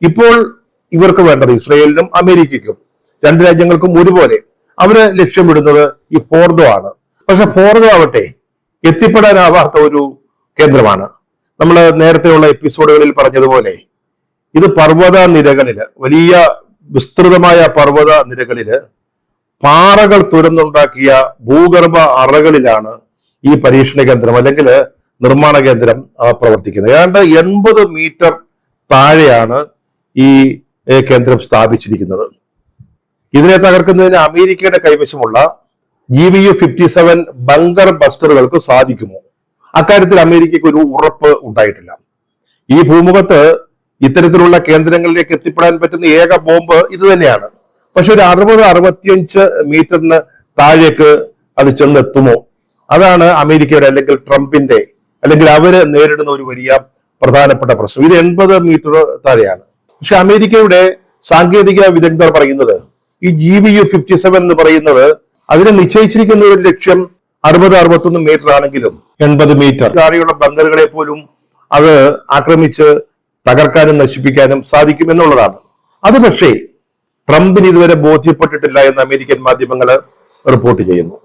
ഇപ്പോൾ ഇവർക്ക് വേണ്ടത് ഇസ്രയേലിനും അമേരിക്കയ്ക്കും രണ്ട് രാജ്യങ്ങൾക്കും ഒരുപോലെ അവര് ലക്ഷ്യമിടുന്നത് ഈ ഫോർദോ ആണ്. പക്ഷെ ഫോർദോ ആവട്ടെ എത്തിപ്പെടാനാവാത്ത ഒരു കേന്ദ്രമാണ്. നമ്മൾ നേരത്തെയുള്ള എപ്പിസോഡുകളിൽ പറഞ്ഞതുപോലെ ഇത് പർവ്വത നിരകളില്, വലിയ വിസ്തൃതമായ പർവ്വത നിരകളില് പാറകൾ തുരന്നുണ്ടാക്കിയ ഭൂഗർഭ അറകളിലാണ് ഈ പരീക്ഷണ കേന്ദ്രം അല്ലെങ്കിൽ നിർമ്മാണ കേന്ദ്രം പ്രവർത്തിക്കുന്നത്. ഏതാണ്ട് 80 മീറ്റർ താഴെയാണ് ഈ കേന്ദ്രം സ്ഥാപിച്ചിരിക്കുന്നത്. ഇതിനെ തകർക്കുന്നതിന് അമേരിക്കയുടെ കൈവശമുള്ള GBU-57 ബങ്കർ ബസ്റ്ററുകൾക്ക് സാധിക്കുമോ? അക്കാര്യത്തിൽ അമേരിക്കയ്ക്ക് ഒരു ഉറപ്പ് ഉണ്ടായിട്ടില്ല. ഈ ഭൂമുഖത്ത് ഇത്തരത്തിലുള്ള കേന്ദ്രങ്ങളിലേക്ക് എത്തിപ്പെടാൻ പറ്റുന്ന ഏക ബോംബ് ഇത് തന്നെയാണ്. പക്ഷെ ഒരു 60-65 മീറ്ററിന് താഴേക്ക് അത് ചെന്നെത്തുമോ? അതാണ് അമേരിക്കയുടെ അല്ലെങ്കിൽ ട്രംപിന്റെ അല്ലെങ്കിൽ അവര് നേരിടുന്ന ഒരു വലിയ പ്രധാനപ്പെട്ട പ്രശ്നം. ഇത് 80 മീറ്റർ താഴെയാണ്. പക്ഷെ അമേരിക്കയുടെ സാങ്കേതിക വിദഗ്ധർ പറയുന്നത് ഈ GBU-57 എന്ന് പറയുന്നത് അതിനെ നിശ്ചയിച്ചിരിക്കുന്ന ഒരു ലക്ഷ്യം 60-61 മീറ്റർ ആണെങ്കിലും 80 മീറ്റർ താഴെയുള്ള ബങ്കറുകളെ പോലും അത് ആക്രമിച്ച് തകർക്കാനും നശിപ്പിക്കാനും സാധിക്കും എന്നുള്ളതാണ്. അത് പക്ഷേ ട്രംപിന് ഇതുവരെ ബോധ്യപ്പെട്ടിട്ടില്ല എന്ന് അമേരിക്കൻ മാധ്യമങ്ങൾ റിപ്പോർട്ട് ചെയ്യുന്നു.